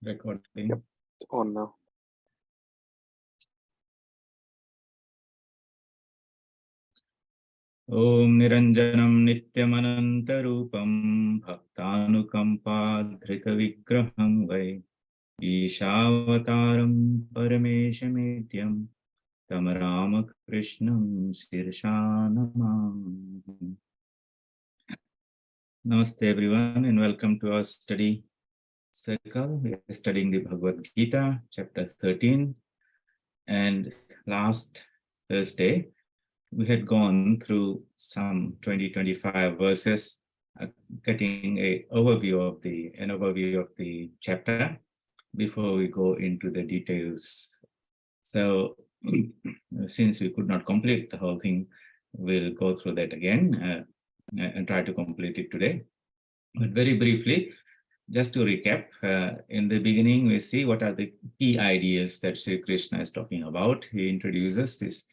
Recording. Yep, it's on now. Om Niranjanam Nityamanantarupam Bhaktanukampa Dhrita Vai Ishavataram Parameshamidhyam Tamarama Krishnam Sirshanamam. Namaste everyone and welcome to our study circle. We are studying the Bhagavad Gita, chapter 13, and last Thursday we had gone through some 20-25 verses, getting an overview of the chapter before we go into the details. So since we could not complete the whole thing, we'll go through that again and try to complete it today. But very briefly, just to recap, in the beginning, we see what are the key ideas that Sri Krishna is talking about. He introduces this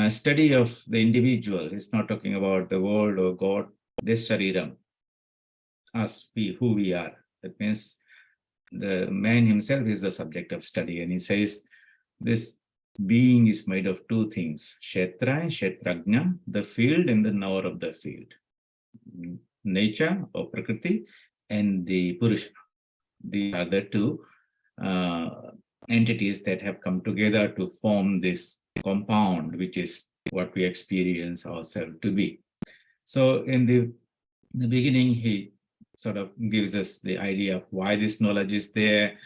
study of the individual. He's not talking about the world or God, this shariram, us, who we are. That means the man himself is the subject of study. And he says this being is made of two things, Kshetra and Kshetrajna, the field and the knower of the field. Nature or Prakriti and the Purusha. These are the two entities that have come together to form this compound, which is what we experience ourselves to be. So in the beginning, he sort of gives us the idea of why this knowledge is there,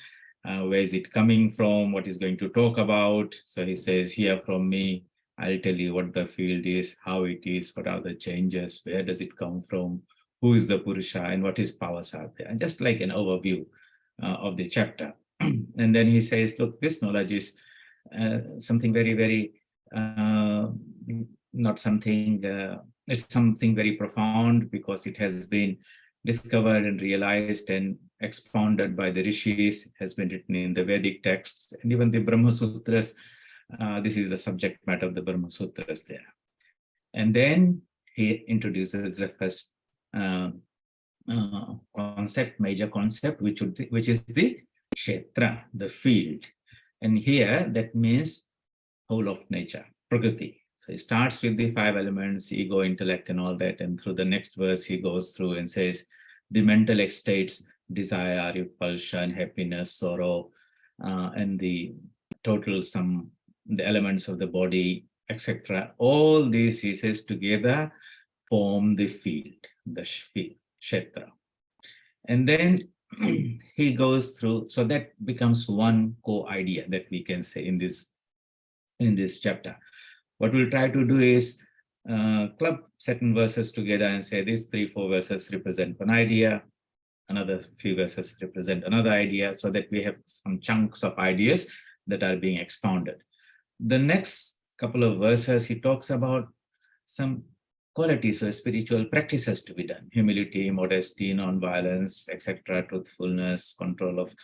where is it coming from, what is going to talk about. So he says, hear from me, I'll tell you what the field is, how it is, what are the changes, where does it come from, who is the Purusha, and what his powers are there. And just like an overview of the chapter. And then he says, look, this knowledge is something very, very, not something, it's something very profound because it has been discovered and realized and expounded by the rishis, has been written in the Vedic texts, and even the Brahma Sutras. This is the subject matter of the Brahma Sutras there. And then he introduces the first concept, major concept, which is the Kshetra, the field. And here that means whole of nature, Prakriti. So he starts with the five elements, ego, intellect, and all that. And through the next verse, he goes through and says the mental states, desire, repulsion, happiness, sorrow, and the total sum, the elements of the body, etc. All these, he says, together form the field, the field, Kshetra. And then he goes through, so that becomes one core idea that we can say in this chapter. What we'll try to do is club certain verses together and say these 3-4 verses represent one idea, another few verses represent another idea, so that we have some chunks of ideas that are being expounded. The next couple of verses, he talks about some qualities or spiritual practices to be done: humility, modesty, non-violence, etc., truthfulness, control of,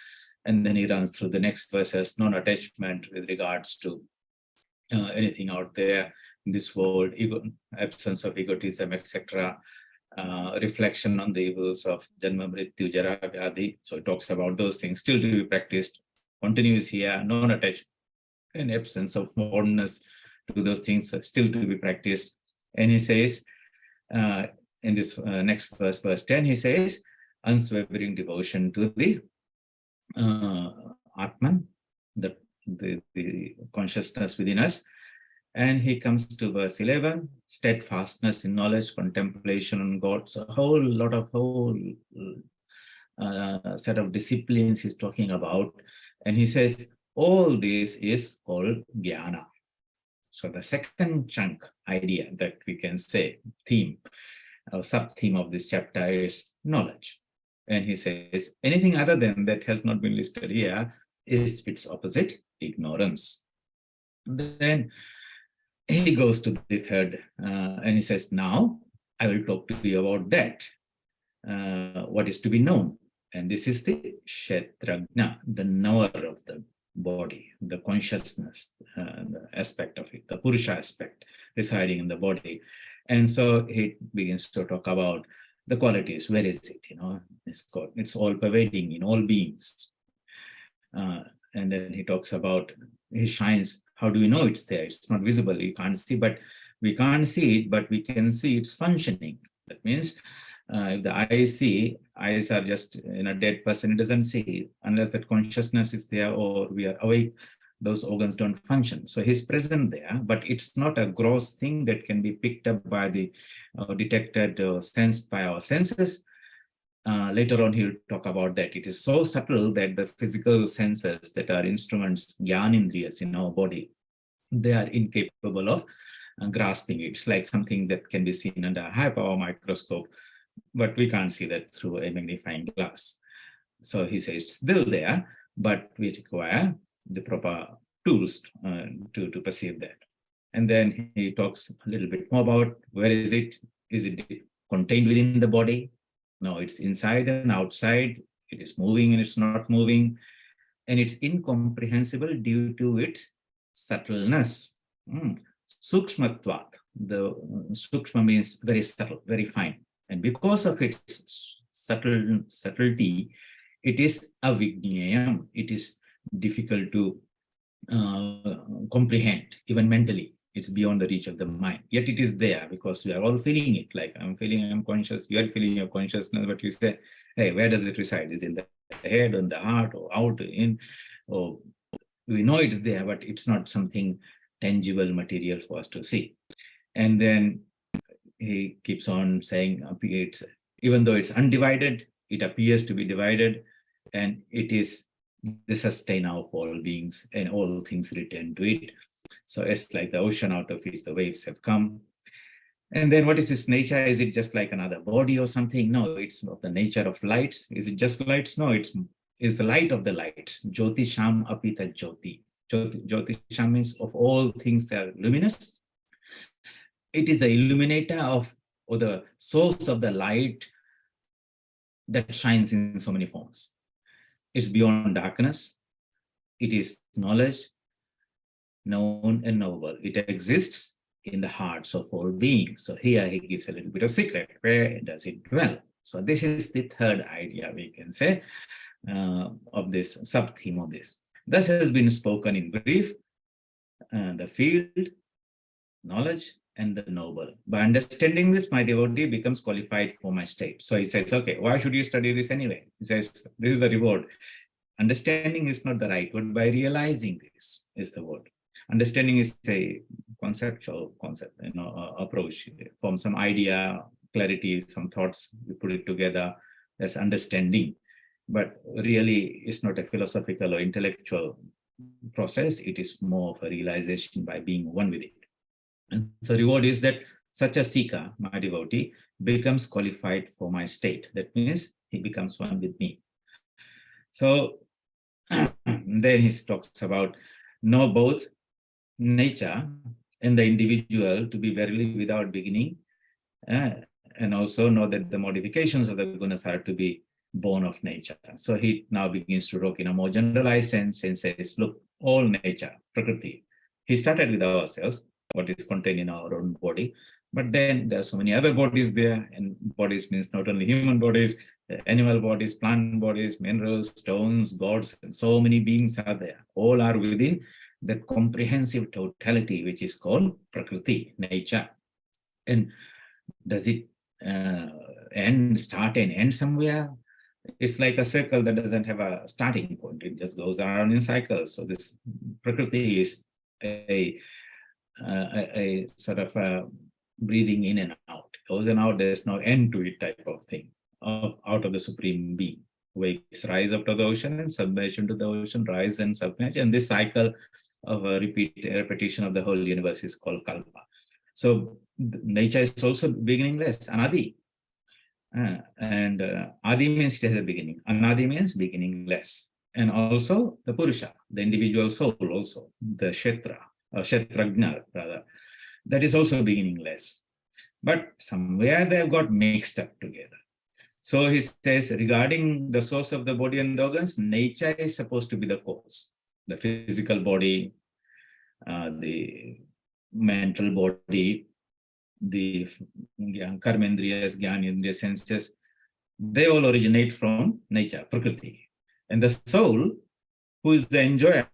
and then he runs through the next verses, non-attachment with regards to anything out there in this world, ego, absence of egotism, etc., reflection on the evils of Janma, Mrityu, Jara, Vyadhi. So it talks about those things still to be practiced, continues here, non-attachment and absence of fondness to those things still to be practiced. And he says, in this next verse, verse 10, he says, unswavering devotion to the Atman, the consciousness within us. And he comes to verse 11, steadfastness in knowledge, contemplation on God. So a whole set of disciplines he's talking about. And he says, all this is called jnana. So the second chunk idea that we can say, theme, or sub-theme of this chapter is knowledge. And he says, anything other than that has not been listed here is its opposite, ignorance. Then he goes to the third, and he says, now I will talk to you about that, what is to be known. And this is the Kshetrajna, the knower of the body, the consciousness the aspect of it, the Purusha aspect residing in the body. And so he begins to talk about the qualities. Where is it? It's all pervading in all beings. And then he talks about his shines. How do we know it's there? It's not visible. You can't see, but we can't see it, but we can see it's functioning. That means if the eyes are just in a dead person, it doesn't see unless that consciousness is there or we are awake. Those organs don't function. So he's present there, but it's not a gross thing that can be picked up by the detected or sensed by our senses. Later on, he'll talk about that. It is so subtle that the physical senses that are instruments, jnanindriyas in our body, they are incapable of grasping it. It's like something that can be seen under a high power microscope, but we can't see that through a magnifying glass. So he says it's still there, but we require the proper tools to perceive that. And then he talks a little bit more about where is it? Is it contained within the body? No, it's inside and outside. It is moving and it's not moving. And it's incomprehensible due to its subtleness. Sukshmatvat. The sukshma means very subtle, very fine. And because of its subtlety, it is avijnayam. It is difficult to comprehend, even mentally. It's beyond the reach of the mind. Yet it is there because we are all feeling it. Like I'm feeling I'm conscious, you are feeling your consciousness, but you say, hey, where does it reside? Is it in the head, in the heart, or out, in? Or we know it's there, but it's not something tangible, material for us to see. And then he keeps on saying, it's, even though it's undivided, it appears to be divided, and it is the sustainer of all beings, and all things return to it. So it's like the ocean out of which the waves have come. And then what is its nature? Is it just like another body or something? No, it's of the nature of lights. Is it just lights? No, it's the light of the lights. Jyotisham apita jyoti. Jyotisham means of all things that are luminous. It is the illuminator of, or the source of the light that shines in so many forms. It's beyond darkness. It is knowledge, known and knowable. It exists in the hearts of all beings. So here he gives a little bit of secret. Where does it dwell? So this is the third idea, we can say, of this sub-theme of this. Thus has been spoken in brief, the field, knowledge, and the noble. By understanding this, my devotee becomes qualified for my state. So he says, okay, why should you study this anyway? He says, this is the reward. Understanding is not the right word. By realizing this is the word. Understanding is a conceptual concept, approach from some idea, clarity, some thoughts, we put it together. That's understanding. But really, it's not a philosophical or intellectual process. It is more of a realization by being one with it. And so reward is that such a seeker, my devotee, becomes qualified for my state. That means he becomes one with me. So then he talks about know both nature and the individual to be verily without beginning, and also know that the modifications of the gunas are to be born of nature. So he now begins to talk in a more generalized sense and says, look, all nature, prakriti. He started with ourselves, what is contained in our own body, but then there are so many other bodies there, and bodies means not only human bodies, animal bodies, plant bodies, minerals, stones, gods, and so many beings are there. All are within that comprehensive totality, which is called prakriti, nature. And does it start and end somewhere? It's like a circle that doesn't have a starting point. It just goes around in cycles. So this prakriti is a sort of a breathing in and out. Goes and out, there's no end to it type of thing. Out of the supreme being. Waves rise up to the ocean and submerge into the ocean, rise and submerge. And this cycle of a repetition of the whole universe is called kalpa. So nature is also beginningless, anadi. And adi means it has a beginning. Anadi means beginningless. And also the Purusha, the individual soul also, the Kshetrajna rather, that is also beginningless. But somewhere they have got mixed up together. So he says, regarding the source of the body and the organs, nature is supposed to be the cause. The physical body, the mental body, the karmendriyas, jnanendriya senses, they all originate from nature, prakriti. And the soul who is the enjoyer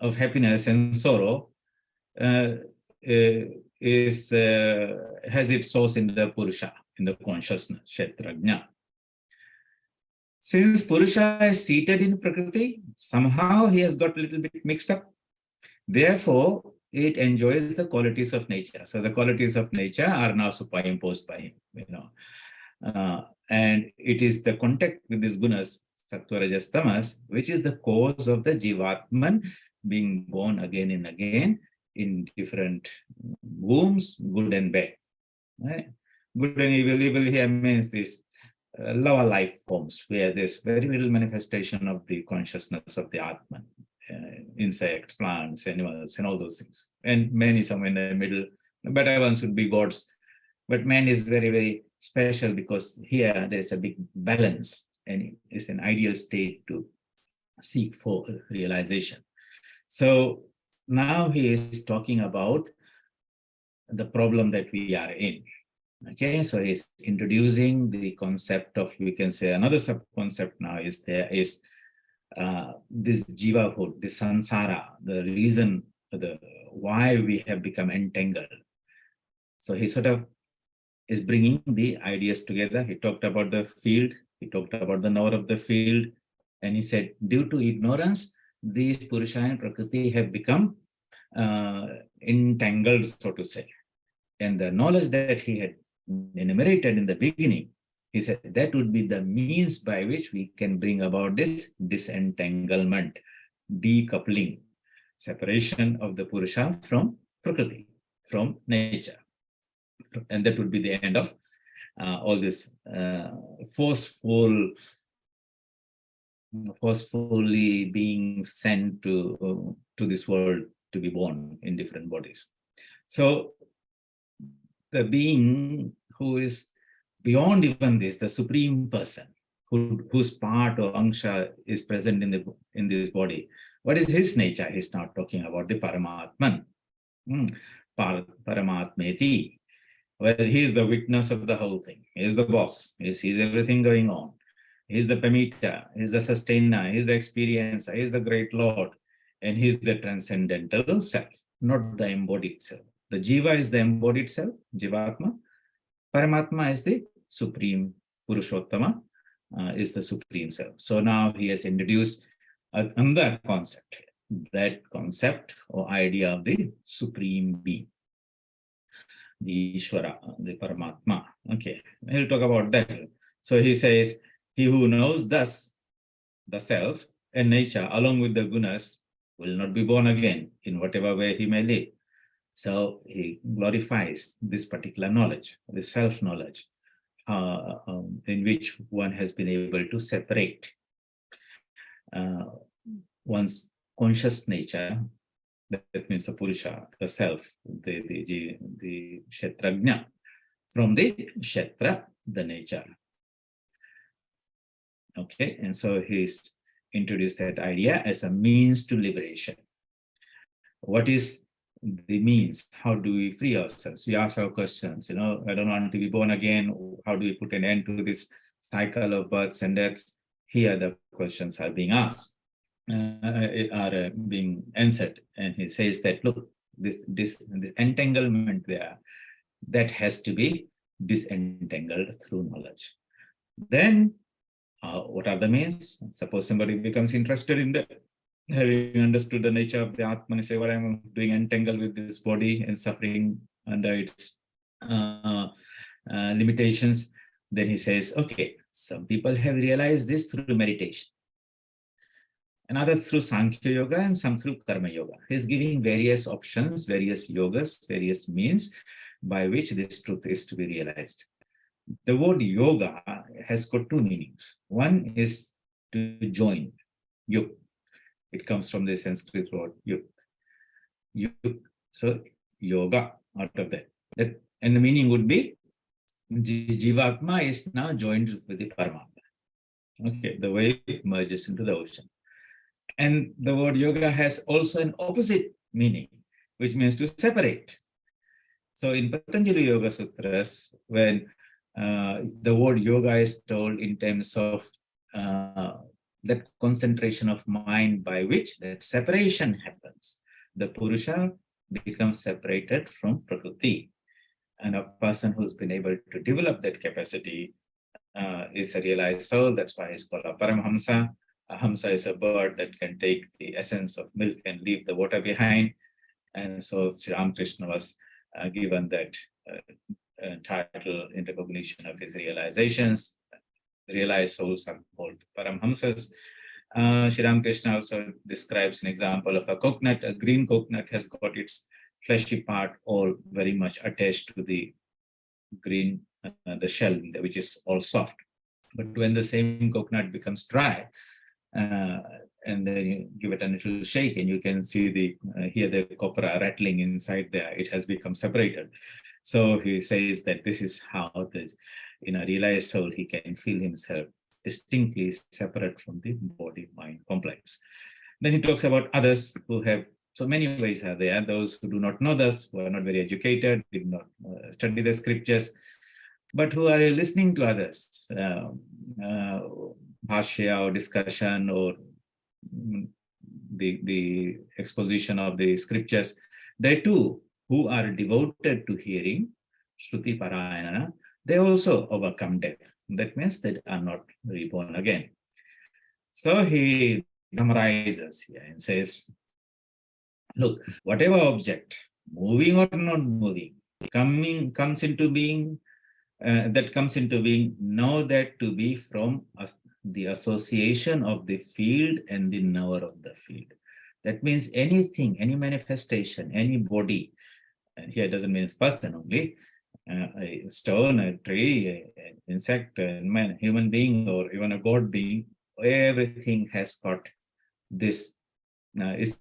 of happiness and sorrow, has its source in the Purusha, in the consciousness, Kshetrajna. Since Purusha is seated in Prakriti, somehow he has got a little bit mixed up. Therefore, it enjoys the qualities of nature. So the qualities of nature are now superimposed by him, and it is the contact with these gunas, sattva, rajas, tamas, which is the cause of the jivatman being born again and again in different wombs, good and bad. Right? Good and evil here means this lower life forms where there's very little manifestation of the consciousness of the Atman. Insects, plants, animals, and all those things. And man is somewhere in the middle. The better ones would be gods. But man is very, very special because here there is a big balance and it's an ideal state to seek for realization. So now he is talking about the problem that we are in. Okay, so he's introducing the concept of, we can say another sub-concept now is there is this jivahood, the sansara, the reason, why we have become entangled. So he sort of is bringing the ideas together. He talked about the field, he talked about the knower of the field, and he said, due to ignorance, these Purusha and Prakriti have become entangled, so to say. And the knowledge that he had enumerated in the beginning, he said that would be the means by which we can bring about this disentanglement, decoupling, separation of the Purusha from Prakriti, from nature. And that would be the end of all this forcefully being sent to this world to be born in different bodies. So the being who is beyond even this, the supreme person, whose part or angsha is present in this body, what is his nature? He's not talking about the Paramatman. Paramatmeti. Well, he is the witness of the whole thing. He is the boss. He sees everything going on. He is the Pamita. He is the sustainer. He is the experiencer. He is the great Lord. And he is the transcendental self, not the embodied self. The Jiva is the embodied self, Jivatma. Paramatma is the supreme Purushottama, is the supreme self. So now he has introduced another concept, that concept or idea of the supreme being, the Ishvara, the Paramatma. Okay, he'll talk about that. So he says, he who knows thus the self and nature along with the gunas will not be born again in whatever way he may live. So he glorifies this particular knowledge, the self-knowledge, in which one has been able to separate one's conscious nature, that means the Purusha, the self, the Kshetrajna, from the Kshetra, the nature. Okay, and so he's introduced that idea as a means to liberation. What is the means? How do we free ourselves? We ask our questions, I don't want to be born again. How do we put an end to this cycle of births and deaths? Here the questions are being asked, are being answered. And he says that, look, this entanglement there, that has to be disentangled through knowledge. Then, what are the means? Suppose somebody becomes interested in that, having understood the nature of the Atman, say, what I'm doing entangled with this body and suffering under its limitations. Then he says, okay, some people have realized this through meditation, and others through Sankhya Yoga, and some through Karma Yoga. He's giving various options, various yogas, various means by which this truth is to be realized. The word yoga has got two meanings. One is to join, yuk. It comes from the Sanskrit word yuk. So yoga out of that. And the meaning would be Jivatma is now joined with the Paramatma. Okay, the wave merges into the ocean. And the word yoga has also an opposite meaning, which means to separate. So in Patanjali Yoga Sutras, when the word yoga is told in terms of that concentration of mind by which that separation happens. The Purusha becomes separated from Prakriti. And a person who's been able to develop that capacity is a realized soul. That's why he's called a Paramhamsa. A Hamsa is a bird that can take the essence of milk and leave the water behind. And so Sri Ramakrishna was given that title in recognition of his realizations. Realized souls are called Paramhamsas. Sri Ramakrishna also describes an example of a coconut. A green coconut has got its fleshy part all very much attached to the green, the shell, which is all soft. But when the same coconut becomes dry, and then you give it a little shake, and you can see hear the copra rattling inside there. It has become separated. So he says that this is how in a realized soul he can feel himself distinctly separate from the body-mind complex. Then he talks about others who have, so many ways are there. Those who do not know this, who are not very educated, did not study the scriptures, but who are listening to others, bhashya or discussion or the exposition of the scriptures. They too, who are devoted to hearing, Shruti Parayana, they also overcome death. That means they are not reborn again. So he summarizes here and says, look, whatever object, moving or not moving, comes into being, know that to be from the association of the field and the knower of the field. That means anything, any manifestation, any body, and here it doesn't mean it's person only, a stone, a tree, an insect, a man, human being, or even a god being, everything has got this, his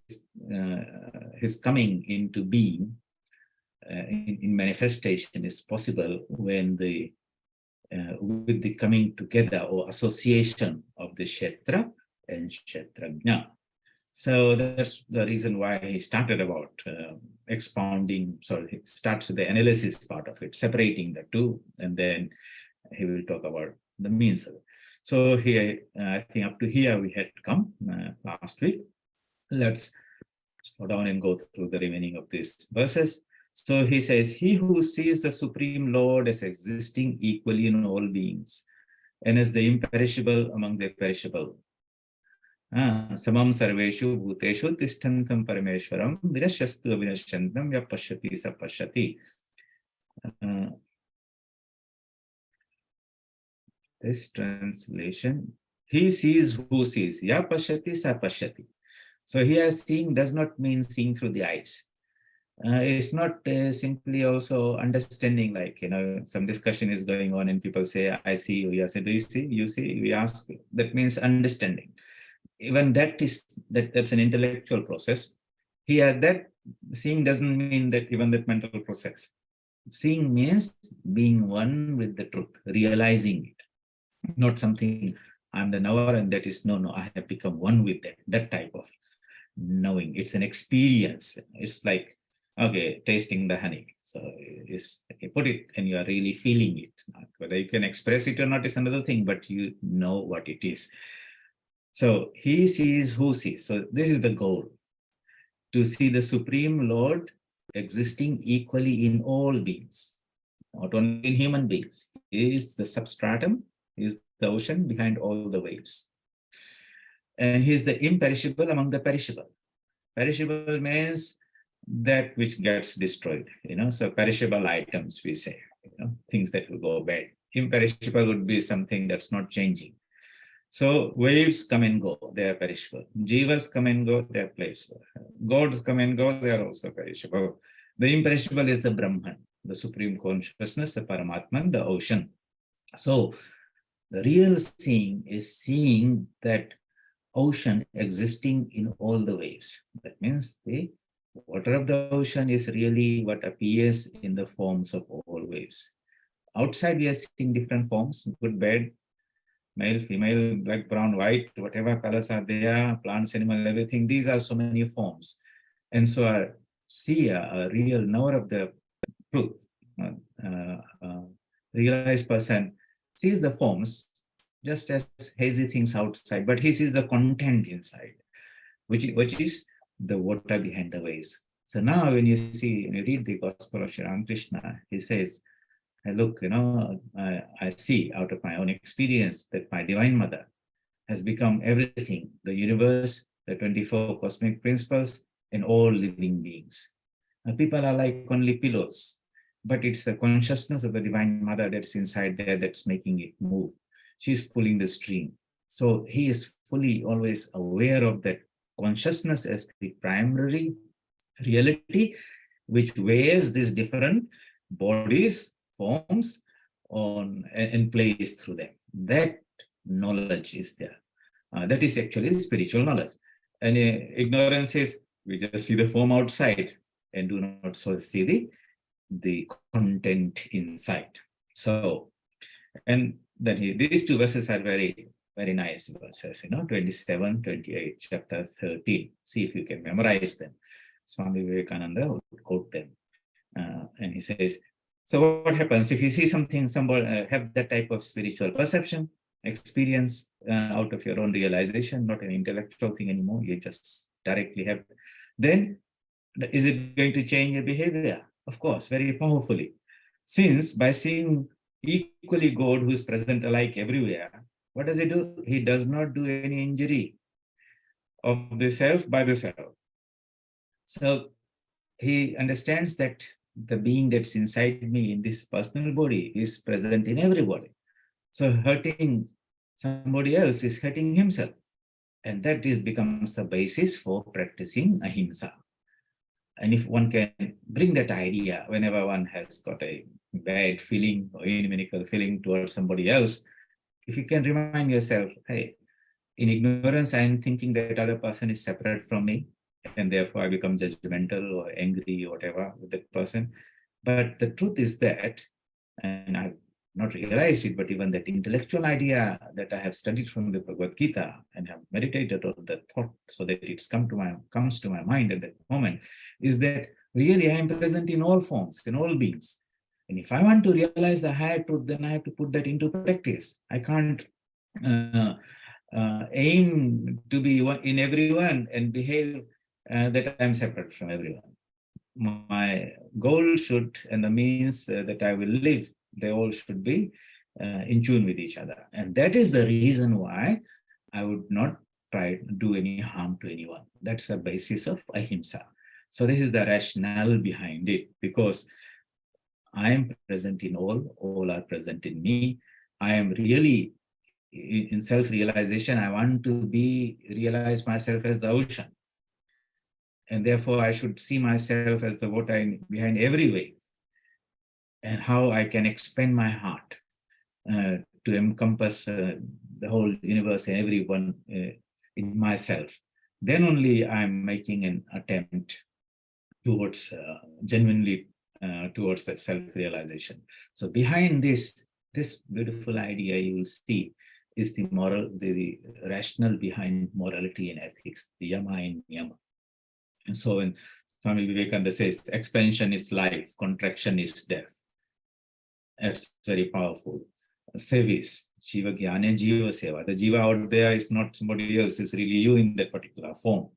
coming into being in manifestation is possible when with the coming together or association of the Kshetra and Kshetrajna. So that's the reason why he started about expounding. So he starts with the analysis part of it, separating the two, and then he will talk about the means of it. So here, I think up to here we had come last week. Let's slow down and go through the remaining of these verses. So he says, he who sees the Supreme Lord as existing equally in all beings and as the imperishable among the perishable, samam sarveshu bhuteshu tishtantam parameshwaram vinashyastu avinashyantam yapashyati sapashyati. This translation, he sees who sees, yapashyati sapashyati. So here seeing does not mean seeing through the eyes. It's not simply also understanding, like, some discussion is going on and people say, I see you. You say, do you see? You see? We ask. That means understanding. Even that's an intellectual process. Here, that seeing doesn't mean that even that mental process. Seeing means being one with the truth, realizing it. Not something, I'm the knower and that is, no, I have become one with that type of knowing. It's an experience. It's like, okay, tasting the honey. So you put it and you are really feeling it. Whether you can express it or not is another thing, but you know what it is. So he sees who sees. So this is the goal, to see the Supreme Lord existing equally in all beings, not only in human beings. He is the substratum, he is the ocean behind all the waves. And he is the imperishable among the perishable. Perishable means that which gets destroyed, so perishable items, we say, things that will go bad. Imperishable would be something that's not changing. So waves come and go, they are perishable. Jivas come and go, they are perishable. Gods come and go, they are also perishable. The imperishable is the Brahman, the supreme consciousness, the Paramatman, the ocean. So the real seeing is seeing that ocean existing in all the waves. That means the water of the ocean is really what appears in the forms of all waves. Outside we are seeing different forms, good, bad, male, female, black, brown, white, whatever colors are there, plants, animal, everything. These are so many forms. And so a seer, a real knower of the truth, realized person sees the forms, just as hazy things outside, but he sees the content inside, which is the water behind the waves. So now when you read the Gospel of Sri Ramakrishna, he says, look, I see out of my own experience that my Divine Mother has become everything, the universe, the 24 cosmic principles, and all living beings. People are like only pillows, but it's the consciousness of the Divine Mother that's inside there that's making it move. She's pulling the string. So he is fully always aware of that consciousness as the primary reality, which wears these different bodies, forms on and plays through them. That knowledge is there. That is actually spiritual knowledge. And ignorance is we just see the form outside and do not so see the content inside. So, and then these two verses are very, very nice verses, 27, 28, chapter 13. See if you can memorize them. Swami Vivekananda would quote them. And he says, so what happens if you see something, somebody have that type of spiritual perception, experience out of your own realization, not an intellectual thing anymore, you just directly have, then is it going to change your behavior? Of course, very powerfully. Since by seeing equally God who is present alike everywhere, what does he do? He does not do any injury of the self by the self. So he understands that the being that's inside me in this personal body is present in everybody. So hurting somebody else is hurting himself. And that becomes the basis for practicing ahimsa. And if one can bring that idea whenever one has got a bad feeling or inimical feeling towards somebody else, if you can remind yourself, hey, in ignorance, I'm thinking that other person is separate from me, and therefore I become judgmental or angry or whatever with that person. But the truth is that, and I've not realized it, but even that intellectual idea that I have studied from the Bhagavad Gita and have meditated on the thought so that it's comes to my mind at that moment, is that really I am present in all forms, in all beings. And if I want to realize the higher truth, then I have to put that into practice. I can't aim to be in everyone and behave that I'm separate from everyone. My goal should, and the means that I will live, they all should be in tune with each other. And that is the reason why I would not try to do any harm to anyone. That's the basis of ahimsa. So this is the rationale behind it, because I am present in all are present in me. I am really in self-realization. I want to realize myself as the ocean. And therefore, I should see myself as the water behind every wave, and how I can expand my heart to encompass the whole universe and everyone in myself. Then only I'm making an attempt towards genuinely towards that self-realization. So behind this beautiful idea, you will see is the rationale behind morality and ethics, the yama and niyama. And so when Swami Vivekananda says expansion is life, contraction is death, that's very powerful. Service, Jiva Jnana Jiva Seva. The Jiva out there is not somebody else, it's really you in that particular form.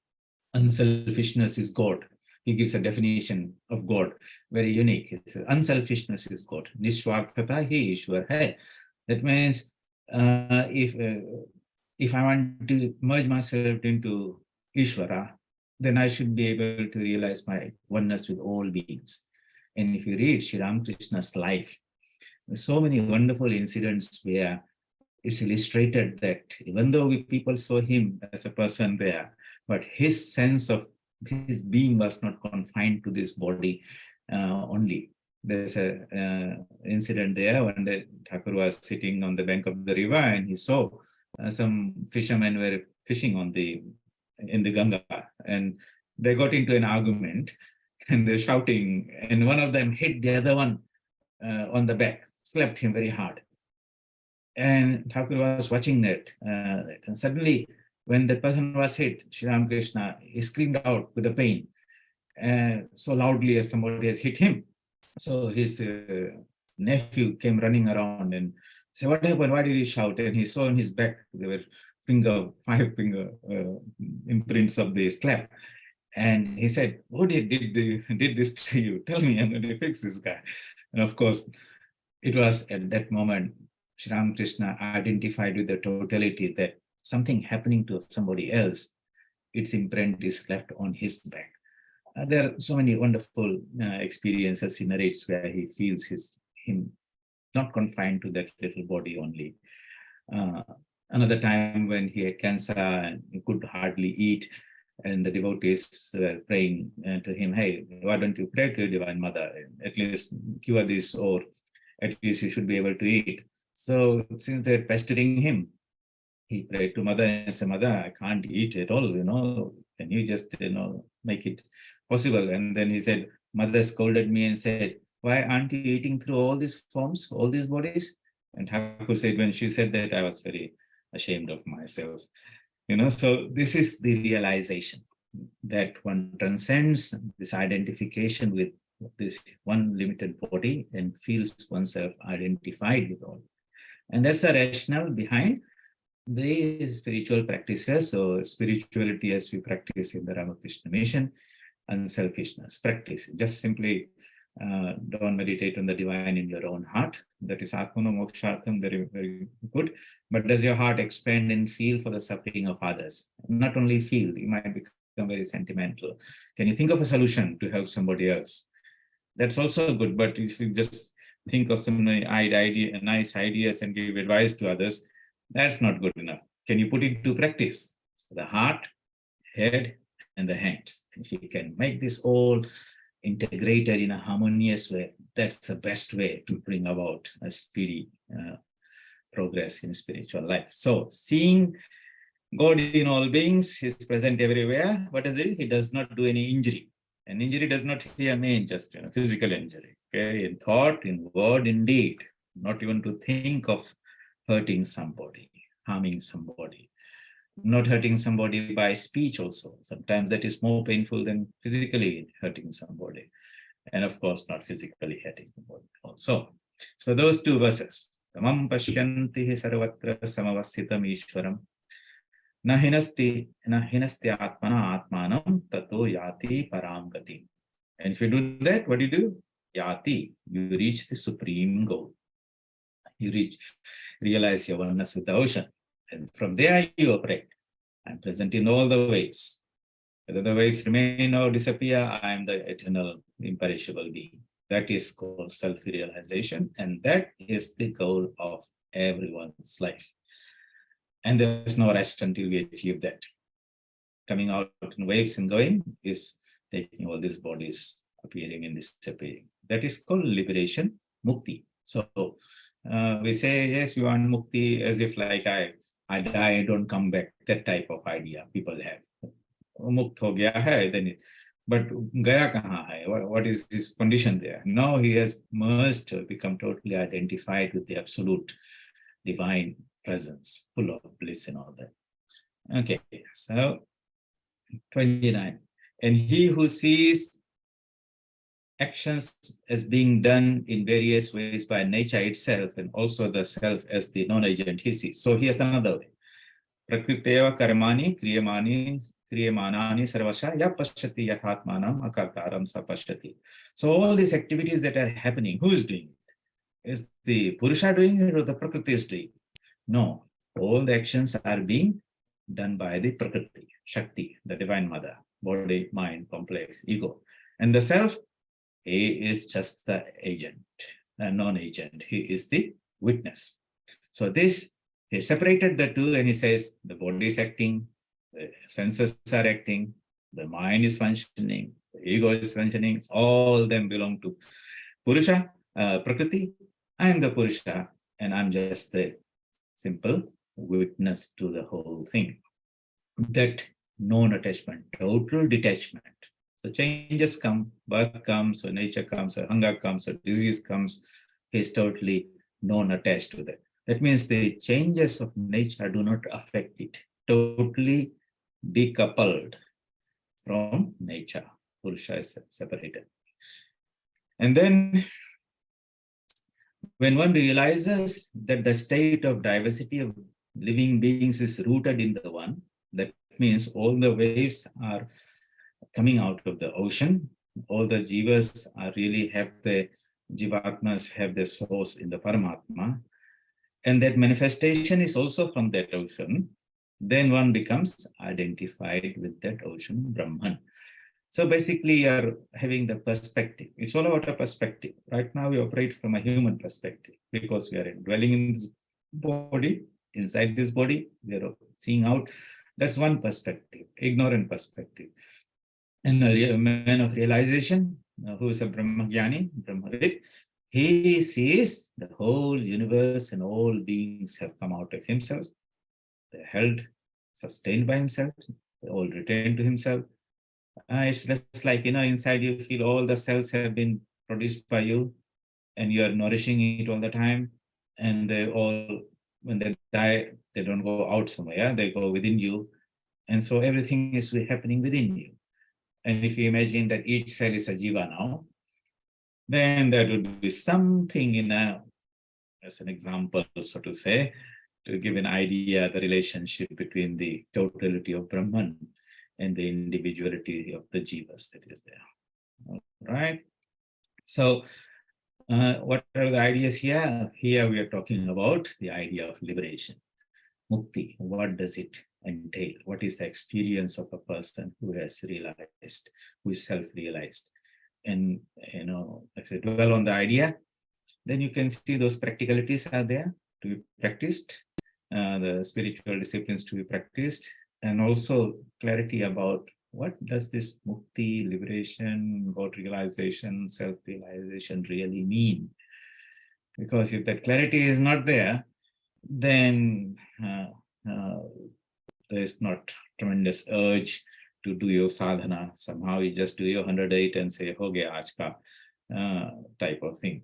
Unselfishness is God. He gives a definition of God, very unique. He says, unselfishness is God. Nishwarthata hi Ishwar hai. That means if I want to merge myself into Ishvara, then I should be able to realize my oneness with all beings. And if you read Sri Ramakrishna's life, there's so many wonderful incidents where it's illustrated that even though people saw him as a person there, but his sense of his being was not confined to this body only. There's a incident there when the Thakur was sitting on the bank of the river and he saw some fishermen were fishing in the Ganga, and they got into an argument and they're shouting, and one of them hit the other one on the back, slapped him very hard. And Thakur was watching that, and suddenly when the person was hit, Sri Ramakrishna, he screamed out with the pain so loudly as somebody has hit him. So his nephew came running around and So what happened? Why did he shout? And he saw on his back, there were five finger imprints of the slap. And he said, who did this to you? Tell me, I'm going to fix this guy. And of course, it was at that moment, Sri Ramakrishna identified with the totality that something happening to somebody else, its imprint is left on his back. There are so many wonderful experiences he narrates where he feels him not confined to that little body only. Another time when he had cancer and he could hardly eat, and the devotees were praying to him, hey, why don't you pray to your Divine Mother? At least cure this, or at least you should be able to eat. So since they're pestering him, he prayed to Mother and said, Mother, I can't eat at all, can you just, make it possible? And then he said, Mother scolded me and said, why aren't you eating through all these forms, all these bodies? And Thakur said, when she said that, I was very ashamed of myself. So this is the realization that one transcends this identification with this one limited body and feels oneself identified with all. And that's the rationale behind the spiritual practices, or spirituality as we practice in the Ramakrishna mission, unselfishness practice. Just simply don't meditate on the divine in your own heart. That is Atmano Mokshartham, very, very good. But does your heart expand and feel for the suffering of others? Not only feel, you might become very sentimental. Can you think of a solution to help somebody else? That's also good. But if you just think of some nice ideas and give advice to others, that's not good enough. Can you put it to practice? The heart, head, and the hands. If you can make this all integrated in a harmonious way, that's the best way to bring about a speedy progress in spiritual life. So seeing God in all beings, He is present everywhere. What does it? He does not do any injury. And injury does not here mean just physical injury. Okay, in thought, in word, in deed. Not even to think of hurting somebody, harming somebody. Not hurting somebody by speech also. Sometimes that is more painful than physically hurting somebody. And of course, not physically hurting somebody also. So those two verses. Tamam pashyanti sarvatra samavasthitam ishwaram. Na hinasti atmana atmanam tato yati param gati. And if you do that, what do you do? Yati, you reach the supreme goal. You realize your oneness with the ocean. And from there you operate. I'm present in all the waves. Whether the waves remain or disappear, I am the eternal, imperishable being. That is called self-realization, and that is the goal of everyone's life. And there's no rest until we achieve that. Coming out in waves and going is taking all these bodies appearing and disappearing. That is called liberation, mukti. So we say, yes, we want mukti as if like I die, I don't come back. That type of idea people have. Mukt ho gaya hai, then it, but gaya kahan hai? What is his condition there? Now he has merged, become totally identified with the absolute divine presence, full of bliss and all that. Okay, so 29. And he who sees actions as being done in various ways by nature itself, and also the self as the non-agent he sees. So here's another way. Prakriteva karmani kriyamanani sarvasha ya pashyati yathatmanam akartaram sa pashyati. So all these activities that are happening, who is doing it? Is the Purusha doing it or the Prakriti is doing it? No, all the actions are being done by the Prakriti, Shakti, the Divine Mother, body, mind, complex, ego. And the self, he is just the agent, a non-agent. He is the witness. So this, he separated the two and he says the body is acting, the senses are acting, the mind is functioning, the ego is functioning, all of them belong to Purusha, Prakriti. I am the Purusha and I'm just the simple witness to the whole thing. That non-attachment, total detachment. So changes come, birth comes, or nature comes, or hunger comes, or disease comes. He's totally non-attached to that. That means the changes of nature do not affect it. Totally decoupled from nature. Purusha is separated. And then When one realizes that the state of diversity of living beings is rooted in the one, that means all the waves are coming out of the ocean, all the jivas are really have the jivatmas have their source in the Paramatma, and that manifestation is also from that ocean, then one becomes identified with that ocean Brahman. So basically, you're having the perspective. It's all about a perspective. Right now, we operate from a human perspective because we are dwelling in this body, inside this body, we are seeing out. That's one perspective, ignorant perspective. And a man of realization, who is a Brahmagyani, Brahmavid, he sees the whole universe and all beings have come out of himself. They're held, sustained by himself. They all return to himself. It's just like, inside you feel all the cells have been produced by you and you are nourishing it all the time. And they all, when they die, they don't go out somewhere, they go within you. And so everything is happening within you. And if you imagine that each cell is a jiva now, then there would be something as an example, so to say, to give an idea, the relationship between the totality of Brahman and the individuality of the jivas that is there. All right. So what are the ideas here? Here we are talking about the idea of liberation. Mukti, what does it entail? What is the experience of a person who has realized, who is self-realized? And, if you dwell on the idea, then you can see those practicalities are there to be practiced, the spiritual disciplines to be practiced, and also clarity about what does this mukti, liberation, about realization, self-realization really mean? Because if that clarity is not there, then there is not tremendous urge to do your sadhana. Somehow you just do your 108 and say, ho gaya aaj ka, type of thing.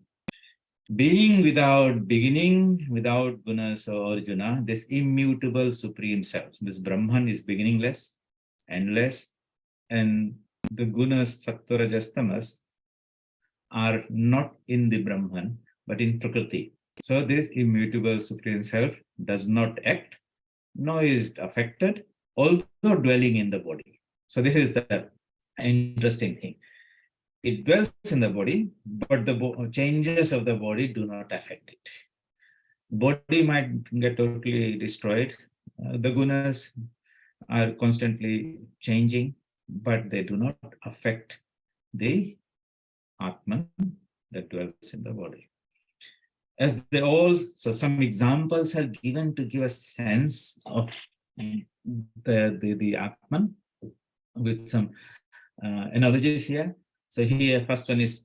Being without beginning, without gunas or Arjuna, this immutable supreme self, this Brahman is beginningless, endless, and the gunas, sattva, rajas, tamas are not in the Brahman, but in Prakriti. So this immutable supreme self does not act, nor is it affected, although dwelling in the body. So this is the interesting thing. It dwells in the body, but the changes of the body do not affect it. Body might get totally destroyed. The gunas are constantly changing, but they do not affect the Atman that dwells in the body. As they all, so some examples are given to give a sense of the Atman with some analogies here. So here, first one is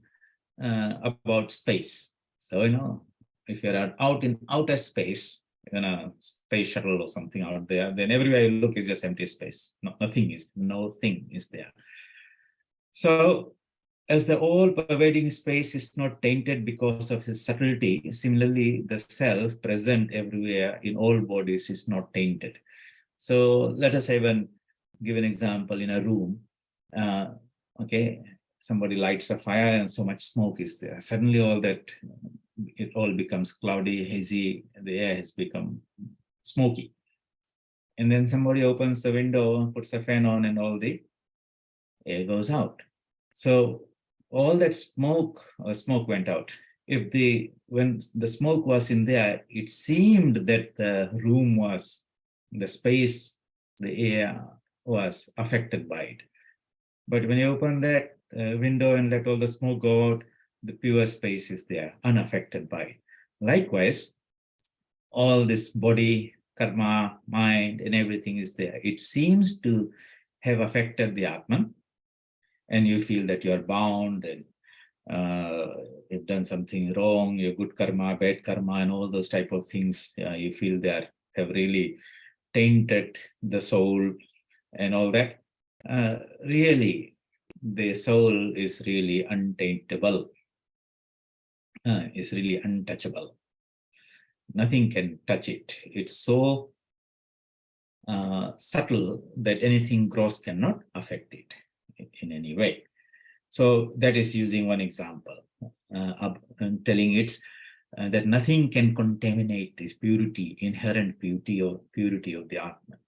about space. So, if you're out in outer space, in a space shuttle or something out there, then everywhere you look is just empty space. Nothing is there. So as the all-pervading space is not tainted because of his subtlety, similarly, the self present everywhere in all bodies is not tainted. So let us even give an example in a room. Okay, somebody lights a fire and so much smoke is there. Suddenly it all becomes cloudy, hazy, the air has become smoky. And then somebody opens the window, puts a fan on, and all the air goes out. So all that smoke went out. When the smoke was in there, it seemed that the room was, the space, the air was affected by it. But when you open that window and let all the smoke go out, the pure space is there, unaffected by it. Likewise, all this body, karma, mind, and everything is there. It seems to have affected the Atman, and you feel that you're bound and you've done something wrong, your good karma, bad karma, and all those type of things. You feel they have really tainted the soul and all that. Really, the soul is really untaintable, is really untouchable. Nothing can touch it. It's so subtle that anything gross cannot affect it in any way. So that is using one example, telling its that nothing can contaminate this purity, inherent purity of the Atman.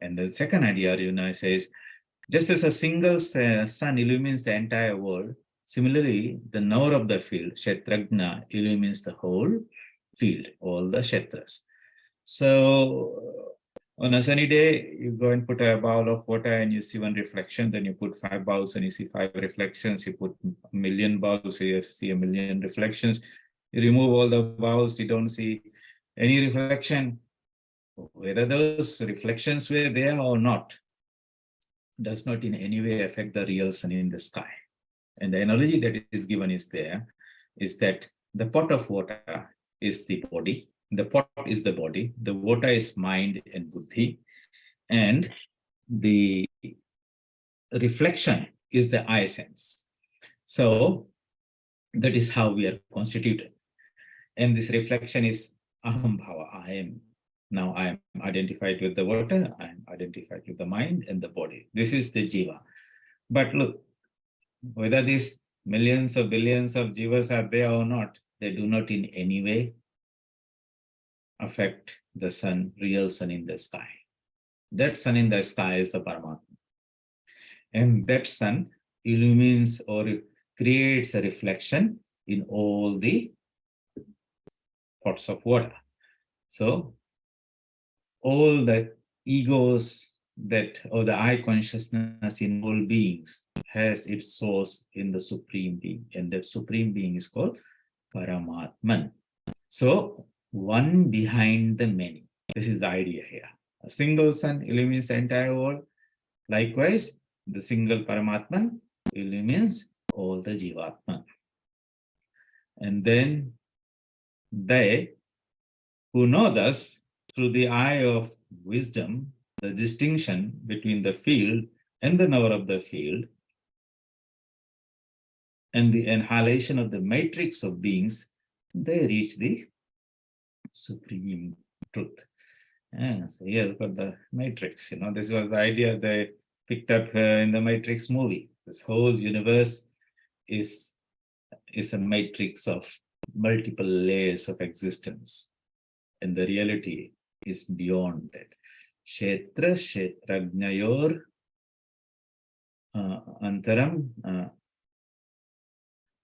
And the second idea, says, just as a single sun illumines the entire world, similarly, the knower of the field, Kshetrajna, illumines the whole field, all the Kshetras. So, on a sunny day, you go and put a bowl of water and you see one reflection, then you put 5 bowls and you see 5 reflections, you put 1,000,000 bowls, so you see 1,000,000 reflections. You remove all the bowls, you don't see any reflection. Whether those reflections were there or not does not in any way affect the real sun in the sky. And the analogy that is given is that the pot of water is the body, the pot is the body, the water is mind and buddhi, and the reflection is the eye sense. So that is how we are constituted. And this reflection is aham bhava, now I am identified with the water, I am identified with the mind and the body. This is the jiva. But look, whether these millions or billions of jivas are there or not, they do not in any way affect the sun, real sun in the sky. That sun in the sky is the Paramatma. And that sun illumines or creates a reflection in all the pots of water. So all the egos or the I consciousness in all beings has its source in the Supreme Being, and that Supreme Being is called Paramatman. So one behind the many. This is the idea here. A single sun illumines the entire world. Likewise, the single Paramatman illumines all the Jivatman. And then they who know thus through the eye of wisdom, the distinction between the field and the knower of the field, and the annihilation of the matrix of beings, they reach the supreme truth. So here you've got the matrix. This was the idea they picked up in the Matrix movie. This whole universe is a matrix of multiple layers of existence, and the reality is beyond that. Kshetra Kshetrajnayor antaram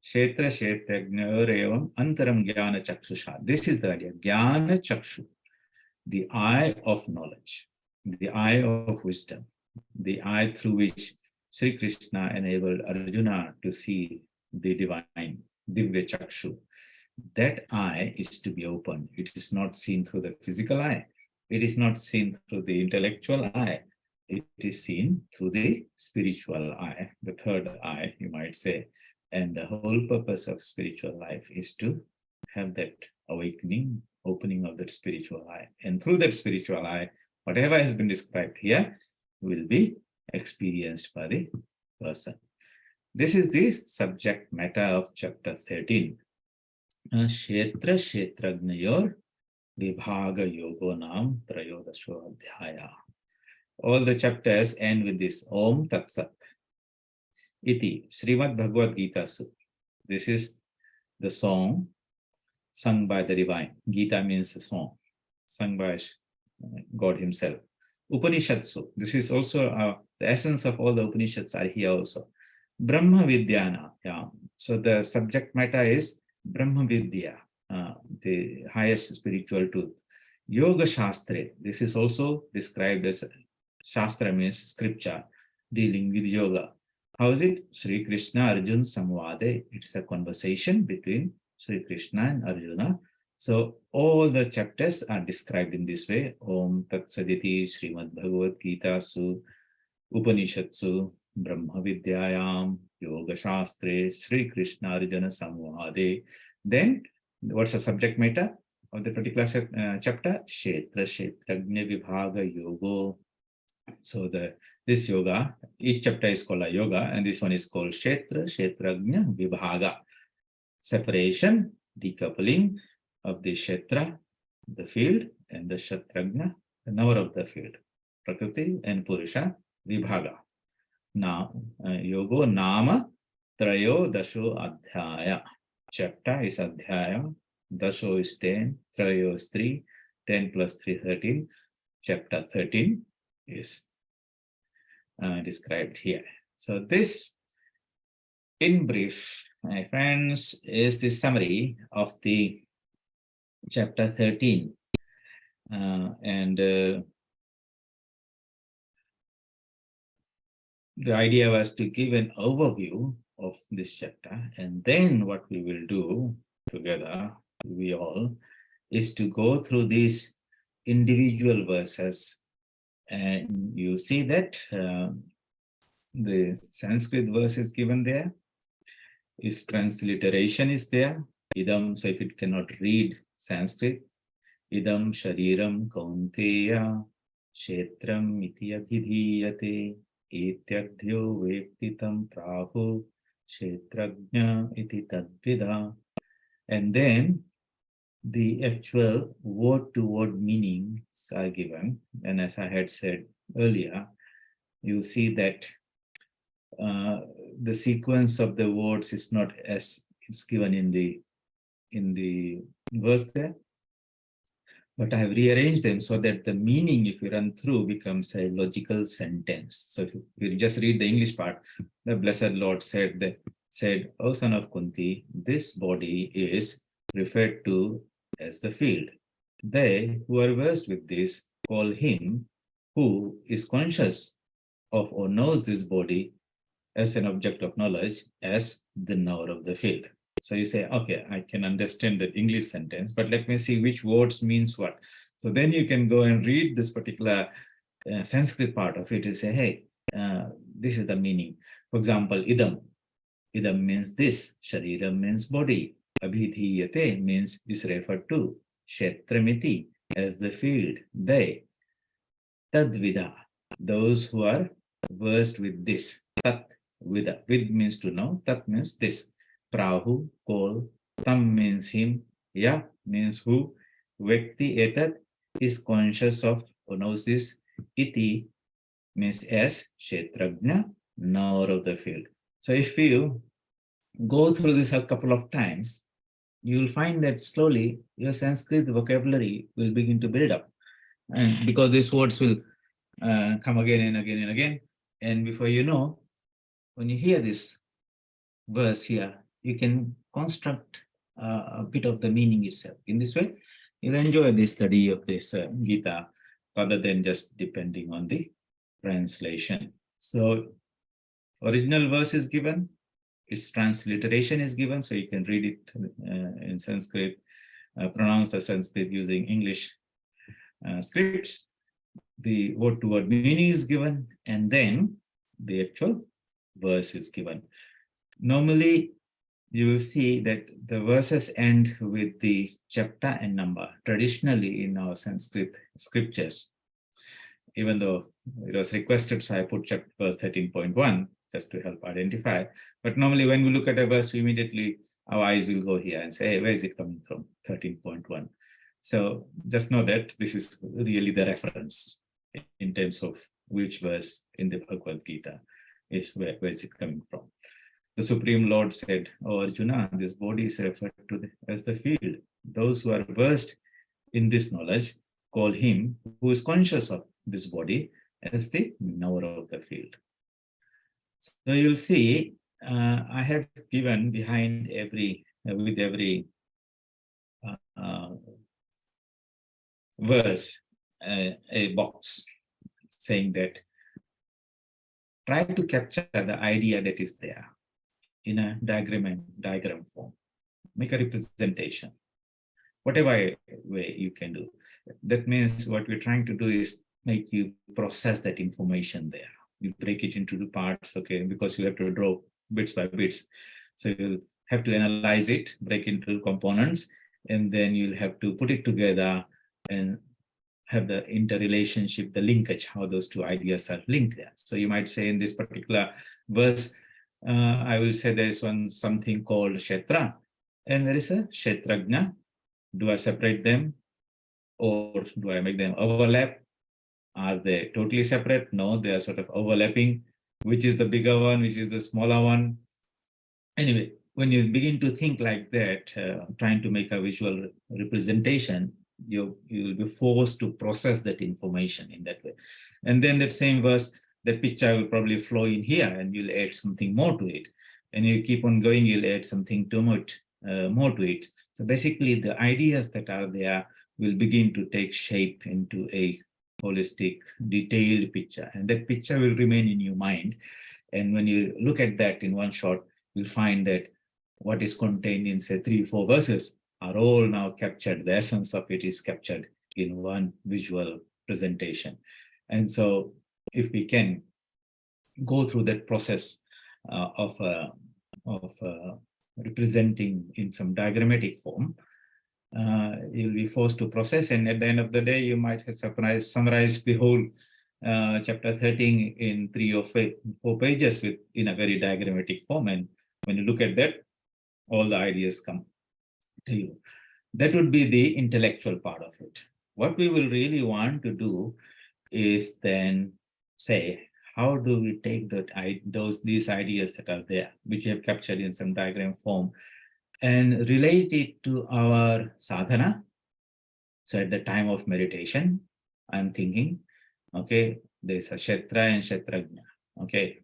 Kshetra Kshetrajnayor evam antaram jnana chakshusha. This is the idea. Jnana chakshu, the eye of knowledge, the eye of wisdom, the eye through which Sri Krishna enabled Arjuna to see the divine, Divya Chakshu. That eye is to be opened. It is not seen through the physical eye. It is not seen through the intellectual eye. It is seen through the spiritual eye, the third eye, you might say. And the whole purpose of spiritual life is to have that awakening, opening of that spiritual eye. And through that spiritual eye, whatever has been described here will be experienced by the person. This is the subject matter of chapter 13. Kshetra Kshetrajnayor Vibhaga Yogo Nam Trayodasho Adhyaya. All the chapters end with this Om Tat Sat. Iti Srimad Bhagavad Gita Su. This is the song sung by the divine. Gita means the song sung by God himself. Upanishatsu. This is also the essence of all the Upanishads are here also. Brahma Vidyana. Yeah. So the subject matter is Brahma Vidya, the highest spiritual truth. Yoga Shastra. This is also described as Shastra means scripture dealing with yoga. How is it? Sri Krishna Arjuna Samvade. It's a conversation between Sri Krishna and Arjuna. So all the chapters are described in this way. Om Tat Saditi Srimad Bhagavad Gita Su Upanishatsu Brahma Vidyayam Yoga Shastre Sri Krishna Arjuna Samvade. Then what's the subject matter of the particular chapter? Kshetra Kshetrajna Vibhaga Yogo. So this yoga, each chapter is called a yoga, and this one is called Kshetra Kshetrajna Vibhaga. Separation, decoupling of the Kshetra, the field, and the Kshetrajna, the knower of the field. Prakriti and Purusha, Vibhaga. Now, Yogo Nama Trayo Dasho Adhyaya. Chapter is Adhyaya Dasho is 10, Trayo is 3, 10 plus 3, 13. Chapter 13 is described here. So this, in brief, my friends, is the summary of the chapter 13. The idea was to give an overview of this chapter, and then what we will do together, we all, is to go through these individual verses. And you see that the Sanskrit verse is given there, its transliteration is there, idam, so if it cannot read Sanskrit, idam shariram kaunteya kshetram iti abhidhiyate etyadhyo vektitam prahu kshetrajna iti tadvidha. And then the actual word-to-word meanings are given. And as I had said earlier, you see that the sequence of the words is not as it's given in the verse there, but I have rearranged them so that the meaning, if you run through, becomes a logical sentence. So if you just read the English part, the Blessed Lord said, O son of Kunti, this body is referred to as the field. They who are versed with this call him who is conscious of or knows this body as an object of knowledge as the knower of the field. So you say, okay, I can understand the English sentence, but let me see which words means what. So then you can go and read this particular Sanskrit part of it and say, hey, this is the meaning. For example, idam. Idam means this. Shariram means body. Abhidhiyate means is referred to. Kshetramiti as the field. They. Tadvida. Those who are versed with this. Tat vida. Vid means to know. Tat means this. Prahu, call. Tam means him. Ya means who. Vekti etat is conscious of or knows this. Iti means as. Kshetrajna, knower of the field. So if you go through this a couple of times, you will find that slowly your Sanskrit vocabulary will begin to build up. And because these words will come again and again and again. And before you know, when you hear this verse here, you can construct a bit of the meaning itself. In this way, you'll enjoy the study of this Gita rather than just depending on the translation. So, original verse is given, its transliteration is given, so you can read it in Sanskrit, pronounce the Sanskrit using English scripts. The word-to-word meaning is given, and then the actual verse is given. Normally, you will see that the verses end with the chapter and number. Traditionally, in our Sanskrit scriptures, even though it was requested, so I put chapter verse 13.1 just to help identify. But normally, when we look at a verse, immediately our eyes will go here and say, hey, where is it coming from? 13.1. So just know that this is really the reference in terms of which verse in the Bhagavad Gita is where is it coming from. The Supreme Lord said, "O Arjuna, this body is referred to as the field. Those who are versed in this knowledge call him who is conscious of this body as the knower of the field." So you'll see, I have given behind every, with every verse, a box saying that try to capture the idea that is there in a diagram form. Make a representation, whatever way you can do. That means what we're trying to do is make you process that information there. You break it into two parts, okay, because you have to draw bits by bits. So you'll have to analyze it, break into components, and then you'll have to put it together and have the interrelationship, the linkage, how those two ideas are linked there. So you might say in this particular verse, I will say there is something called Kshetra, and there is a Kshetrajna. Do I separate them, or do I make them overlap? Are they totally separate? No, they are sort of overlapping. Which is the bigger one? Which is the smaller one? Anyway, when you begin to think like that, trying to make a visual representation, you'll be forced to process that information in that way. And then that same verse, that picture will probably flow in here, and you'll add something more to it. And you keep on going, you'll add something more to it. So basically, the ideas that are there will begin to take shape into a holistic, detailed picture. And that picture will remain in your mind. And when you look at that in one shot, you'll find that what is contained in, say, 3-4 verses are all now captured. The essence of it is captured in one visual presentation. And so if we can go through that process of representing in some diagrammatic form, you'll be forced to process, and at the end of the day, you might have summarized the whole chapter 13 in 3 or 4 pages in a very diagrammatic form. And when you look at that, all the ideas come to you. That would be the intellectual part of it. What we will really want to do is then say, how do we take these ideas that are there, which we have captured in some diagram form, and relate it to our sadhana? So at the time of meditation, I'm thinking, okay, there's a Kshetra and Kshetrajna. Okay,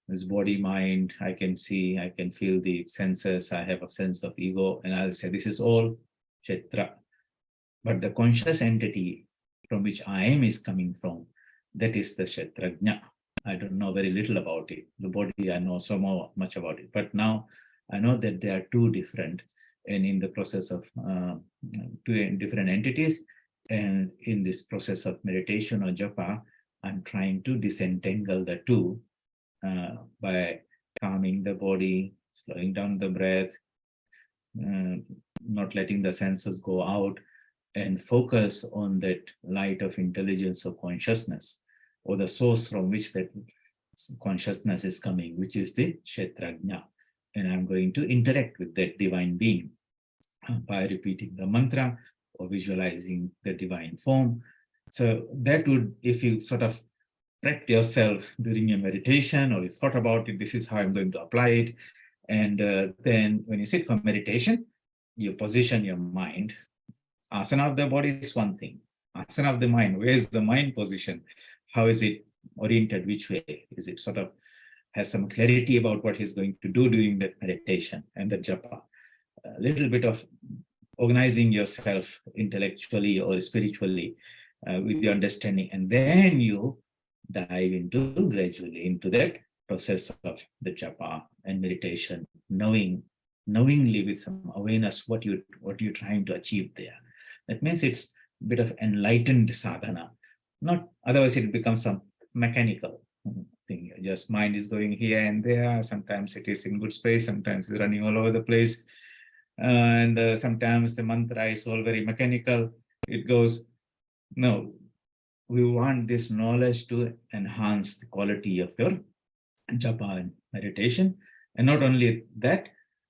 this body, mind, I can see, I can feel the senses, I have a sense of ego, and I'll say this is all Kshetra. But the conscious entity from which I am is coming from, that is the Kshetrajna. I don't know very little about it. The body, I know so much about it. But now I know that they are two different, and in the process of two different entities, and in this process of meditation or japa, I'm trying to disentangle the two by calming the body, slowing down the breath, not letting the senses go out, and focus on that light of intelligence or consciousness, or the source from which that consciousness is coming, which is the Kshetrajna. And I'm going to interact with that divine being by repeating the mantra or visualizing the divine form. So that would, if you sort of prep yourself during your meditation, or you thought about it, this is how I'm going to apply it. And then when you sit for meditation, you position your mind. Asana of the body is one thing. Asana of the mind, where is the mind position? How is it oriented? Which way? Is it sort of has some clarity about what he's going to do during that meditation and the japa? A little bit of organizing yourself intellectually or spiritually with the understanding, and then you dive gradually into that process of the japa and meditation, knowingly with some awareness what you're trying to achieve there. That means it's a bit of enlightened sadhana. Not otherwise it becomes some mechanical thing. Just mind is going here and there. Sometimes it is in good space, sometimes it's running all over the place. And sometimes the mantra is all very mechanical. It goes, no, we want this knowledge to enhance the quality of your japa and meditation. And not only that,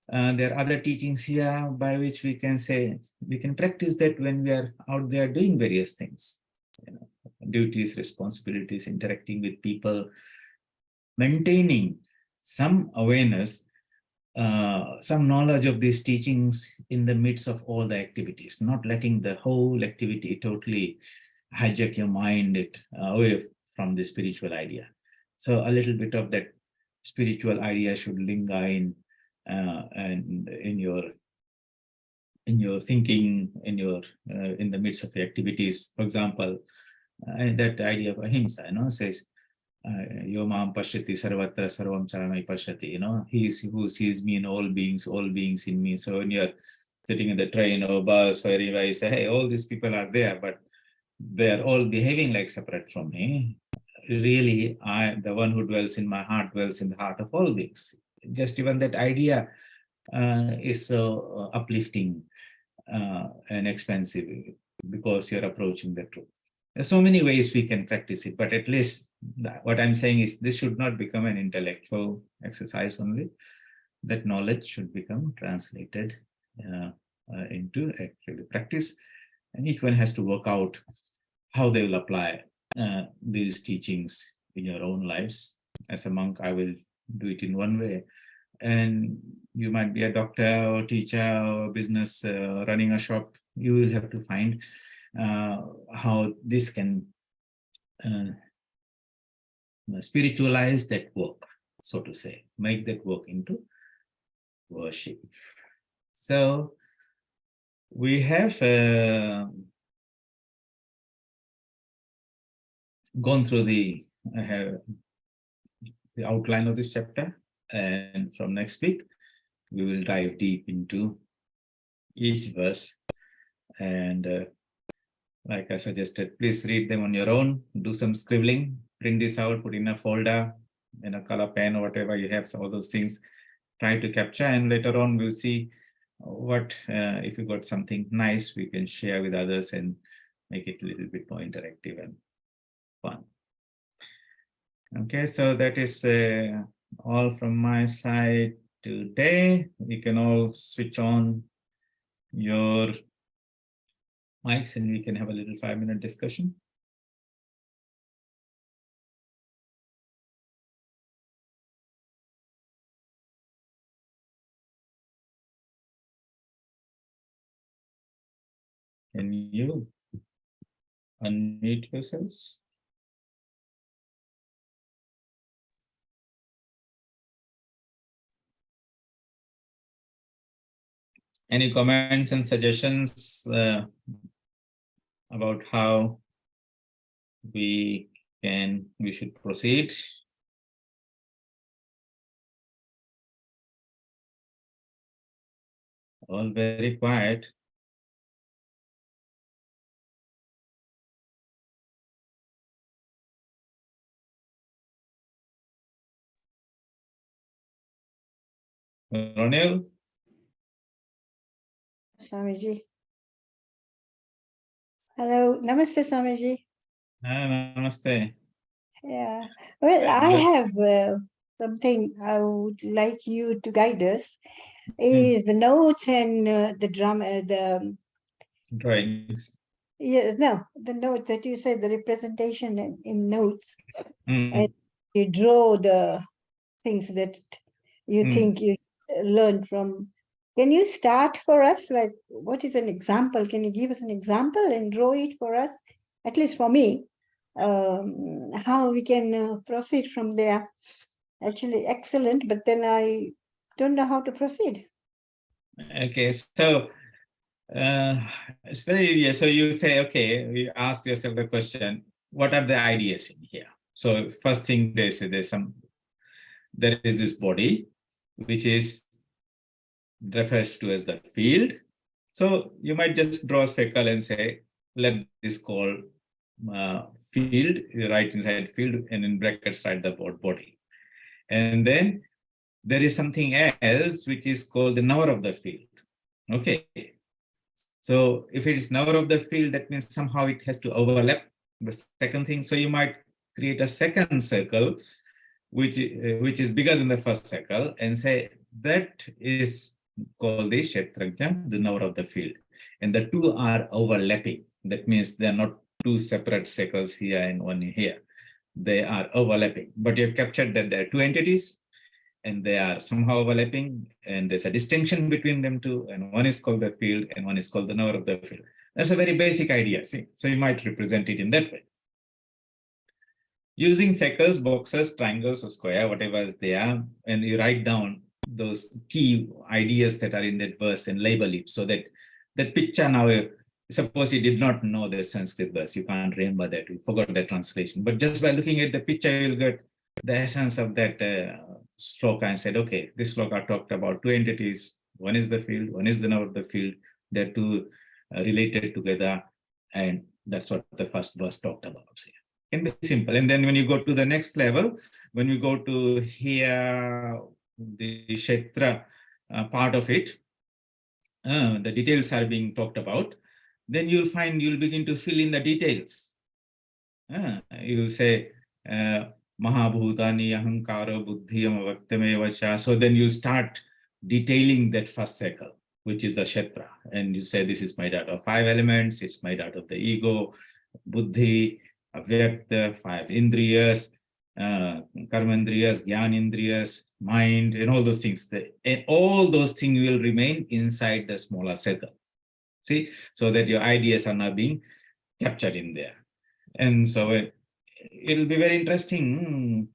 there are other teachings here by which we can say, we can practice that when we are out there doing various things, duties, responsibilities, interacting with people, maintaining some awareness, some knowledge of these teachings in the midst of all the activities, not letting the whole activity totally hijack your mind away from the spiritual idea. So a little bit of that spiritual idea should linger in and in your thinking, in the midst of your activities. For example, that idea of ahimsa, says, Yo mam pashyati sarvatra sarvam charamai pashyati, he who sees me in all beings in me. So when you're sitting in the train or bus or anywhere, you say, hey, all these people are there, but they're all behaving like separate from me. Really, the one who dwells in my heart dwells in the heart of all beings. Just even that idea is so uplifting and expansive, because you're approaching the truth. There's so many ways we can practice it, but at least what I'm saying is this should not become an intellectual exercise only. That knowledge should become translated into actual practice, and each one has to work out how they will apply these teachings in your own lives. As a monk, I will do it in one way. and you might be a doctor or teacher or business running a shop. You will have to find how this can spiritualize that work, so to say, make that work into worship. So we have gone through the outline of this chapter, and from next week we will dive deep into each verse, and like I suggested, please read them on your own, do some scribbling, print this out, put in a folder, in a color pen or whatever you have, some of those things, try to capture, and later on we'll see what, if you got something nice, we can share with others and make it a little bit more interactive and fun. Okay, so that is all from my side today. You can all switch on your mics and we can have a little 5-minute discussion. Can you unmute yourselves? Any comments and suggestions about how we should proceed? All very quiet. Ronil? Swamiji. Hello, Namaste, Swamiji. Namaste. Yeah, well, I have something I would like you to guide us. Is the notes and the drum, the drawings. yes, no, the note that you said, the representation in notes, Mm. and you draw the things that you think you learned from. Can you start for us? Like, what is an example? Can you give us an example and draw it for us? At least for me, how we can proceed from there. Actually, excellent, but then I don't know how to proceed. Okay, so it's very easy. So you say, okay, you ask yourself the question, what are the ideas in here? So first thing they say, there is this body, which is refers to as the field. So you might just draw a circle and say, let this call field, you write inside field, and in brackets write the word body. And then there is something else which is called the knower of the field. Okay. So if it is knower of the field, that means somehow it has to overlap the second thing. So you might create a second circle, which is bigger than the first circle, and say that is called the Ch13, the knower of the field. And the two are overlapping. That means they are not two separate circles here and one here. They are overlapping. But you have captured that there are two entities, and they are somehow overlapping, and there's a distinction between them two, and one is called the field and one is called the knower of the field. That's a very basic idea, see? So you might represent it in that way. Using circles, boxes, triangles, or square, whatever is there, and you write down those key ideas that are in that verse and label it, so that that picture now, suppose you did not know the Sanskrit verse, you can't remember that, you forgot the translation, but just by looking at the picture, you'll get the essence of that sloka and said, okay, this sloka talked about two entities. One is the field, one is the knower of the field. They're two related together. And that's what the first verse talked about. So, it can be simple. And then when you go to the next level, when you go to here, the Kshetra part of it, the details are being talked about, then you'll find you'll begin to fill in the details. You'll say, Mahabhutani Ahankara Buddhiyam Avaktamevacha. So then you start detailing that first circle, which is the Kshetra. And you say this is made out of 5 elements, it's made out of the ego, Buddhi, Avyakta, 5 Indriyas, karmendriyas, gyanendriyas, mind, and all those things. And all those things will remain inside the smaller circle. See, so that your ideas are now being captured in there. And so it'll be very interesting.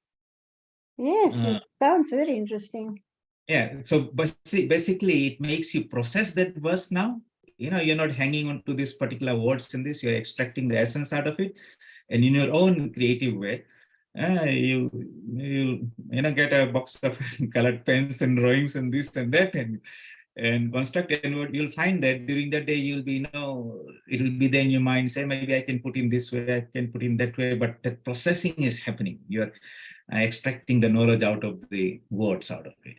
Yes, it sounds very interesting. Yeah, so basically it makes you process that verse now. You're not hanging on to this particular words in this, you're extracting the essence out of it. And in your own creative way, you'll get a box of colored pens and drawings and this and that, and construct, and what you'll find that during that day you'll be, it'll be there in your mind, say maybe I can put in this way, I can put in that way, but that processing is happening. You're extracting the knowledge out of the words out of it.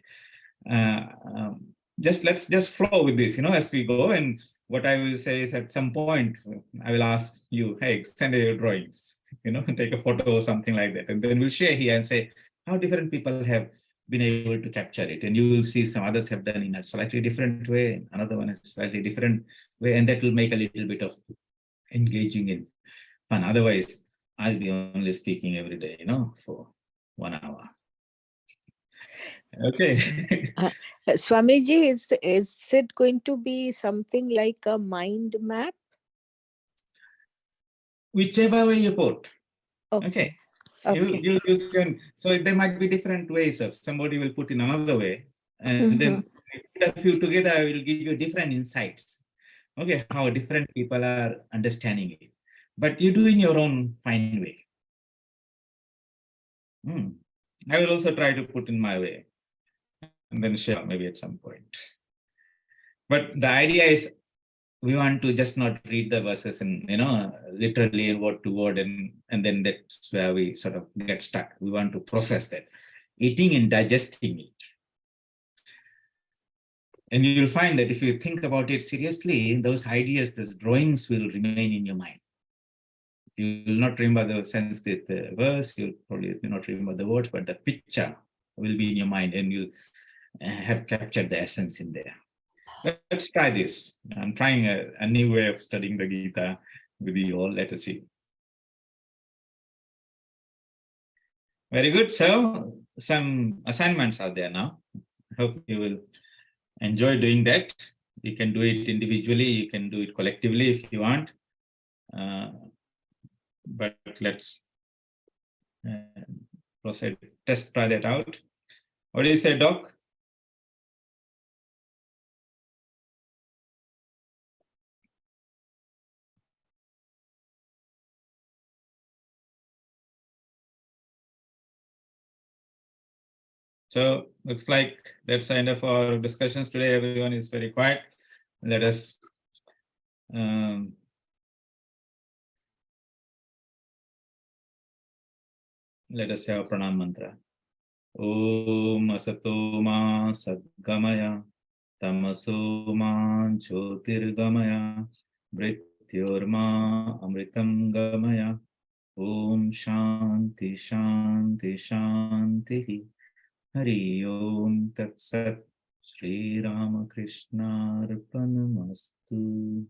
Let's just flow with this, as we go. And what I will say is, at some point I will ask you, hey, send your drawings, take a photo or something like that, and then we'll share here and say how different people have been able to capture it. And you will see some others have done in a slightly different way, another one is slightly different way, and that will make a little bit of engaging in fun. Otherwise, I'll be only speaking every day, for 1 hour. Okay. Swamiji, is it going to be something like a mind map? Whichever way you put. Okay. You can, so there might be different ways of, somebody will put in another way, and then a few together I will give you different insights. Okay, how different people are understanding it. But you do in your own fine way. I will also try to put in my way and then share maybe at some point. But the idea is, we want to just not read the verses and literally and word to word, and then that's where we sort of get stuck. We want to process that, eating and digesting it. And you'll find that if you think about it seriously, those ideas, those drawings will remain in your mind. You will not remember the Sanskrit verse, you'll probably not remember the words, but the picture will be in your mind, and you'll have captured the essence in there. Let's try this. I'm trying a new way of studying the Gita with you all. Let us see. Very good. So some assignments are there now. I hope you will enjoy doing that. You can do it individually. You can do it collectively if you want. But let's proceed. Try that out. What do you say, Doc? So looks like that's the end of our discussions today. Everyone is very quiet. Let us say our pranam mantra. Om asato ma sadgamaya tamaso ma jyotirgamaya mrityorma amritam gamaya. Om shanti shanti shanti. Hari Om Tat Sat. Shri Ramakrishna Arpanamastu.